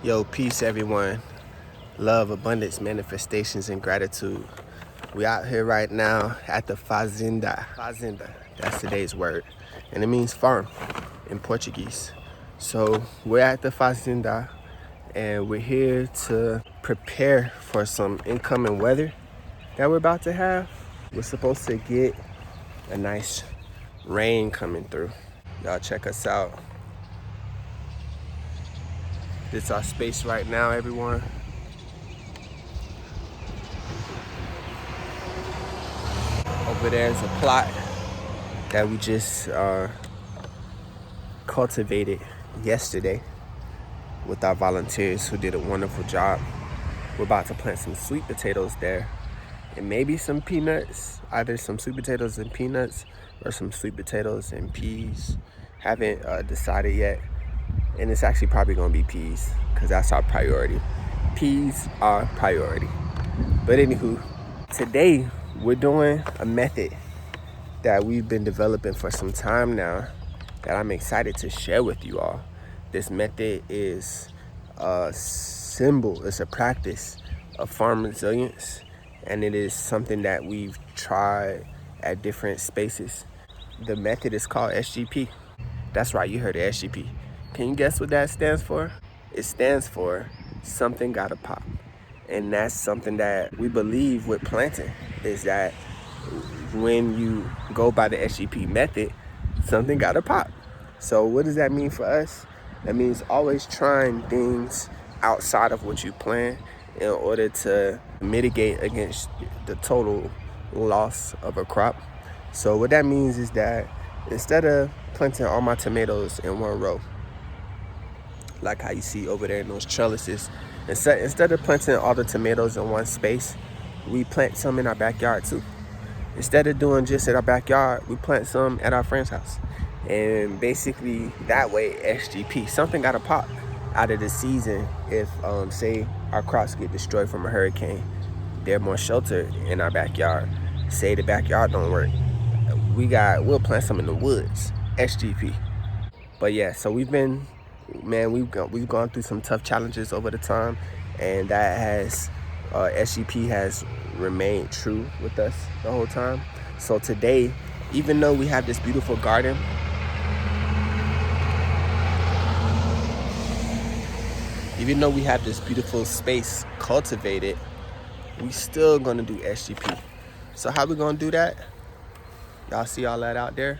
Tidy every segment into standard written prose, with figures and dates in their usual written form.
Yo, peace everyone. Love, abundance, manifestations, and gratitude. We out here right now at the fazenda. Fazenda, that's today's word. And it means farm in Portuguese. So we're at the fazenda and we're here to prepare for some incoming weather that we're about to have. We're supposed to get a nice rain coming through. Y'all check us out. This is our space right now, everyone. Over there is a plot that we just cultivated yesterday with our volunteers who did a wonderful job. We're about to plant some sweet potatoes there and maybe some peanuts, either some sweet potatoes and peanuts or some sweet potatoes and peas. Haven't decided yet. And it's actually probably gonna be peas because that's our priority. Peas are priority. But anywho, today we're doing a method that we've been developing for some time now that I'm excited to share with you all. This method is a symbol, it's a practice of farm resilience, and it is something that we've tried at different spaces. The method is called SGP. That's right, you heard it, SGP. Can you guess what that stands for? It stands for something gotta pop. And that's something that we believe with planting, is that when you go by the SGP method, something gotta pop. So what does that mean for us? That means always trying things outside of what you plan in order to mitigate against the total loss of a crop. So what that means is that instead of planting all my tomatoes in one row, like how you see over there in those trellises, instead of planting all the tomatoes in one space, we plant some in our backyard too. Instead of doing just at our backyard, we plant some at our friend's house. And basically that way, SGP, something gotta pop out of the season. If say our crops get destroyed from a hurricane, they're more sheltered in our backyard. Say the backyard don't work, we'll plant some in the woods, SGP. But yeah, so we've gone through some tough challenges over the time, and that has SGP has remained true with us the whole time. So today, even though we have this beautiful garden, even though we have this beautiful space cultivated, we still gonna do SGP. So how we gonna do that? Y'all see all that out there?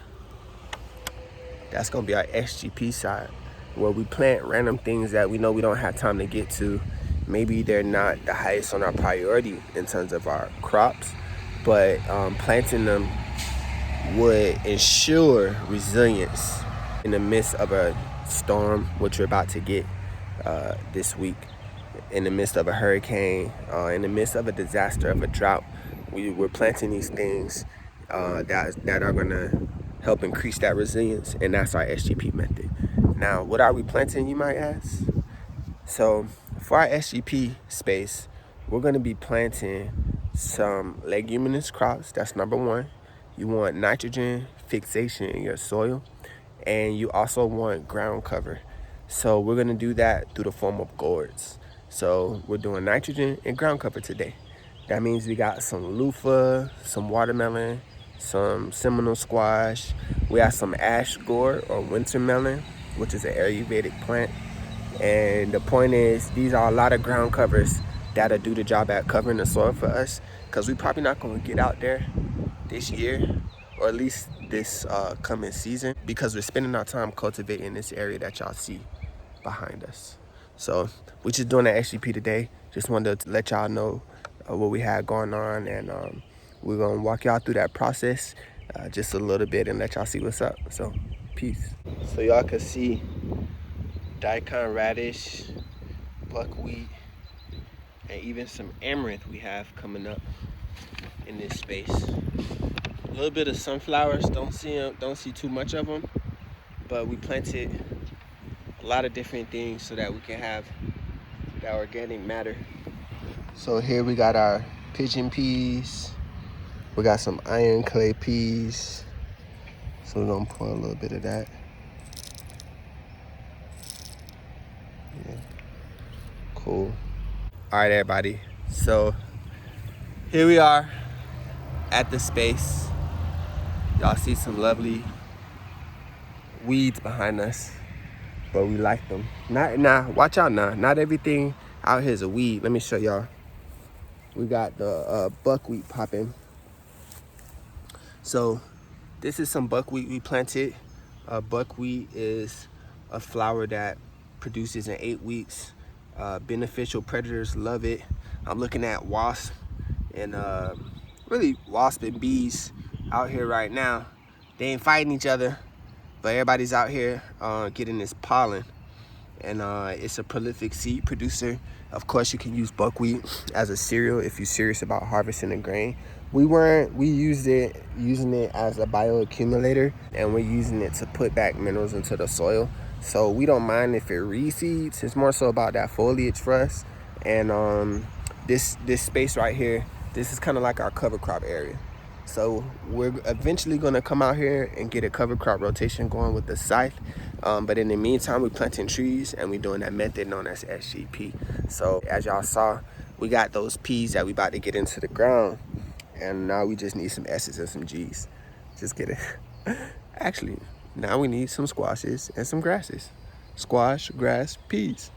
That's gonna be our SGP side, where we plant random things that we know we don't have time to get to. Maybe they're not the highest on our priority in terms of our crops, but planting them would ensure resilience in the midst of a storm, which we're about to get this week, in the midst of a hurricane, in the midst of a disaster, of a drought. We're planting these things that are gonna help increase that resilience, and that's our SGP method. Now, what are we planting, you might ask? So for our SGP space, we're gonna be planting some leguminous crops. That's number one. You want nitrogen fixation in your soil, and you also want ground cover. So we're gonna do that through the form of gourds. So we're doing nitrogen and ground cover today. That means we got some loofah, some watermelon, some Seminole squash. We have some ash gourd or winter melon, which is an Ayurvedic plant. And the point is, these are a lot of ground covers that'll do the job at covering the soil for us, because we're probably not going to get out there this year, or at least this coming season, because we're spending our time cultivating this area that y'all see behind us. So we're just doing that SGP today. Just wanted to let y'all know what we had going on, and we're gonna walk y'all through that process just a little bit and let y'all see what's up. So peace. So y'all can see daikon radish, buckwheat, and even some amaranth we have coming up in this space. A little bit of sunflowers, don't see too much of them, but we planted a lot of different things so that we can have that organic matter. So here we got our pigeon peas, we got some iron clay peas, so we're gonna pour a little bit of that. Yeah. Cool. All right, everybody. So here we are at the space. Y'all see some lovely weeds behind us, but we like them. Watch out now. Not everything out here is a weed. Let me show y'all. We got the buckwheat popping. So this is some buckwheat we planted. Buckwheat is a flower that produces in 8 weeks. Beneficial predators love it. I'm looking at wasps and really wasps and bees out here right now. They ain't fighting each other, but everybody's out here getting this pollen. And it's a prolific seed producer. Of course, you can use buckwheat as a cereal if you're serious about harvesting the grain. We using it as a bioaccumulator, and we're using it to put back minerals into the soil. So we don't mind if it reseeds. It's more so about that foliage for us. And this space right here, this is kind of like our cover crop area. So we're eventually gonna come out here and get a cover crop rotation going with the scythe. But in the meantime, we're planting trees and we're doing that method known as SGP. So as y'all saw, we got those P's that we about to get into the ground. And now we just need some S's and some G's. Just kidding. Actually, now we need some squashes and some grasses. Squash, grass, peas.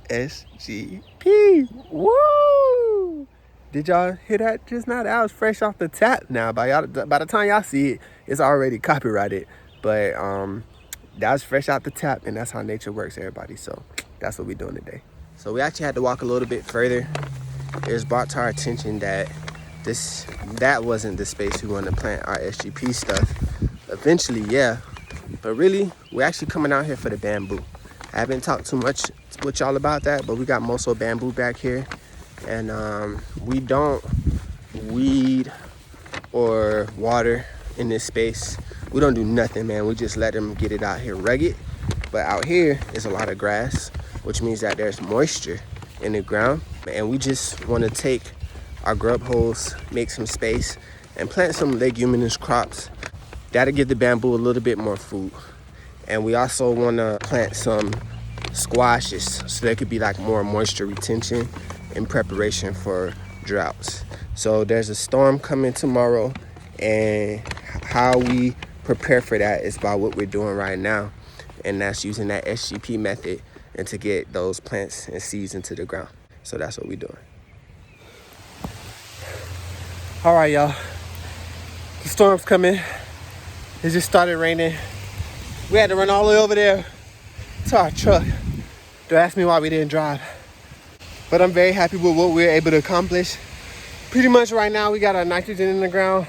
SGP. Woo! Did y'all hear that just now? That was fresh off the tap now. By the time y'all see it, it's already copyrighted. But that was fresh out the tap, and that's how nature works, everybody. So that's what we're doing today. So we actually had to walk a little bit further. It was brought to our attention that that wasn't the space we wanted to plant our SGP stuff. Eventually, yeah. But really, we're actually coming out here for the bamboo. I haven't talked too much with y'all about that, but we got Moso bamboo back here. And we don't weed or water in this space. We don't do nothing, man. We just let them get it out here rugged. But out here is a lot of grass, which means that there's moisture in the ground. And we just want to take our grub holes, make some space, and plant some leguminous crops. That'll give the bamboo a little bit more food. And we also want to plant some squashes so there could be like more moisture retention in preparation for droughts. So there's a storm coming tomorrow, and how we prepare for that is by what we're doing right now, and that's using that SGP method and to get those plants and seeds into the ground. So that's what we're doing. All right, y'all. The storm's coming. It just started raining. We had to run all the way over there to our truck. Don't ask me why we didn't drive. But I'm very happy with what we were able to accomplish. Pretty much right now, we got our nitrogen in the ground.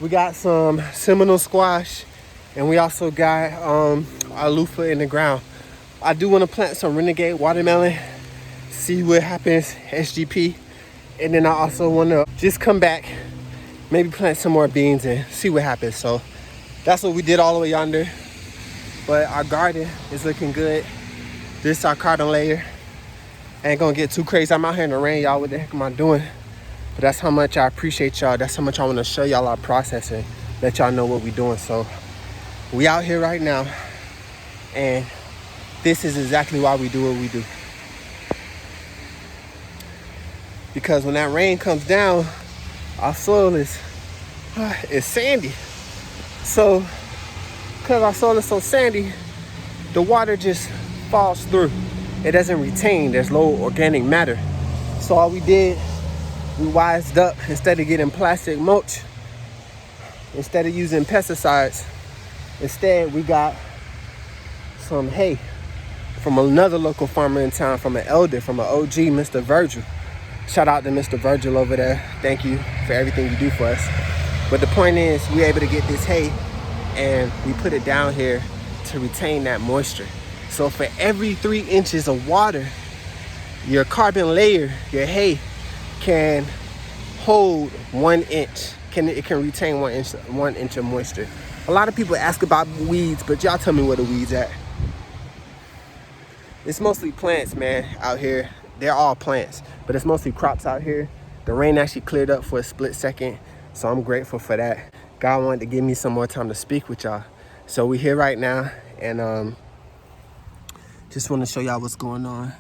We got some Seminole squash, and we also got our loofah in the ground. I do want to plant some renegade watermelon, see what happens, SGP. And then I also want to just come back, maybe plant some more beans and see what happens. So that's what we did all the way yonder. But our garden is looking good. This is our cotton layer. Ain't gonna get too crazy. I'm out here in the rain, y'all. What the heck am I doing? But that's how much I appreciate y'all. That's how much I want to show y'all our process and let y'all know what we're doing. So we out here right now, and this is exactly why we do what we do. Because when that rain comes down, our soil is sandy. So because our soil is so sandy, the water just falls through. It doesn't retain. There's low organic matter. So all we did, we wised up. Instead of getting plastic mulch, instead of using pesticides, instead we got some hay from another local farmer in town, from an elder, from an OG, Mr. Virgil. Shout out to Mr. Virgil over there. Thank you for everything you do for us. But the point is, we're able to get this hay and we put it down here to retain that moisture. So for every 3 inches of water, your carbon layer, your hay, can hold 1 inch. It can retain 1 inch of moisture. A lot of people ask about weeds, but y'all tell me where the weeds at. It's mostly plants, man, out here. They're all plants, but it's mostly crops out here. The rain actually cleared up for a split second, so I'm grateful for that. God wanted to give me some more time to speak with y'all. So we're here right now, and just want to show y'all what's going on.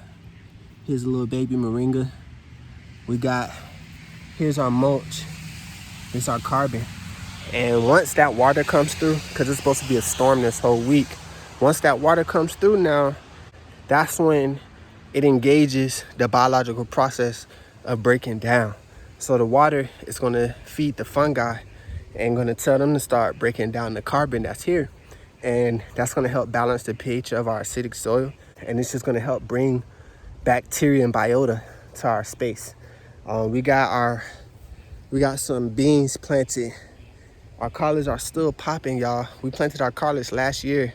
Here's a little baby moringa. Here's our mulch. Here's our carbon. And once that water comes through, because it's supposed to be a storm this whole week, once that water comes through now, that's when it engages the biological process of breaking down. So the water is going to feed the fungi and going to tell them to start breaking down the carbon that's here. And that's going to help balance the pH of our acidic soil. And it's just going to help bring bacteria and biota to our space. We got some beans planted. Our collards are still popping, y'all. We planted our collards last year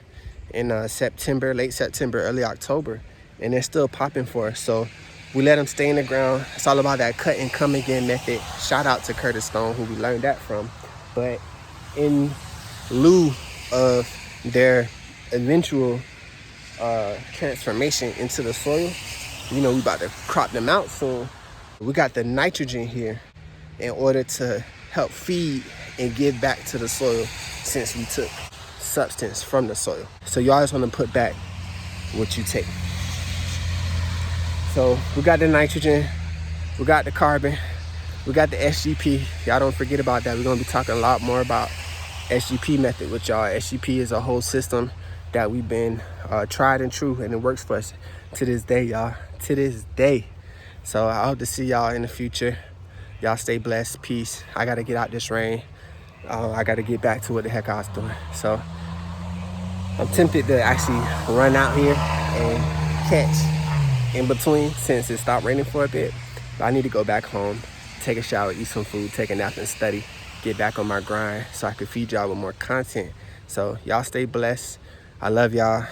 in September, late September, early October, and they're still popping for us. So we let them stay in the ground. It's all about that cut and come again method. Shout out to Curtis Stone, who we learned that from. But in lieu of their eventual transformation into the soil, you know, we about to crop them out soon. We got the nitrogen here in order to help feed and give back to the soil, since we took substance from the soil. So you always want to put back what you take. So we got the nitrogen, we got the carbon, we got the SGP. Y'all don't forget about that. We're going to be talking a lot more about SGP method with y'all. SGP is a whole system that we've been tried and true, and it works for us to this day, y'all. To this day. So I hope to see y'all in the future. Y'all stay blessed. Peace. I got to get out this rain. I got to get back to what the heck I was doing. So I'm tempted to actually run out here and catch in between, since it stopped raining for a bit. But I need to go back home, take a shower, eat some food, take a nap, and study. Get back on my grind so I can feed y'all with more content. So y'all stay blessed. I love y'all.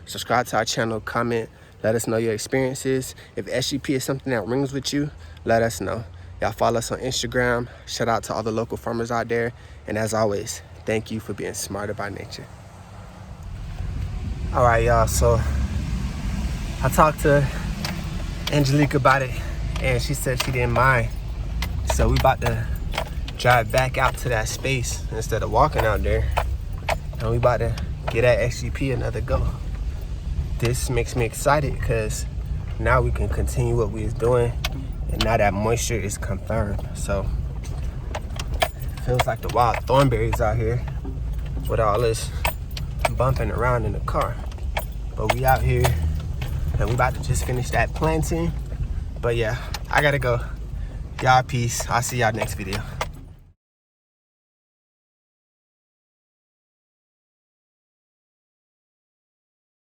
Subscribe to our channel, comment, let us know your experiences. If SGP is something that rings with you, let us know. Y'all follow us on Instagram. Shout out to all the local farmers out there. And as always, thank you for being smarter by nature. All right, y'all. So I talked to Angelique about it, and she said she didn't mind. So we about to drive back out to that space instead of walking out there. And we about to get at SGP another go. This makes me excited because now we can continue what we was doing, and now that moisture is confirmed. So feels like the wild thornberries out here with all this bumping around in the car. But we out here and we about to just finish that planting. But yeah, I gotta go. Y'all peace. I'll see y'all next video.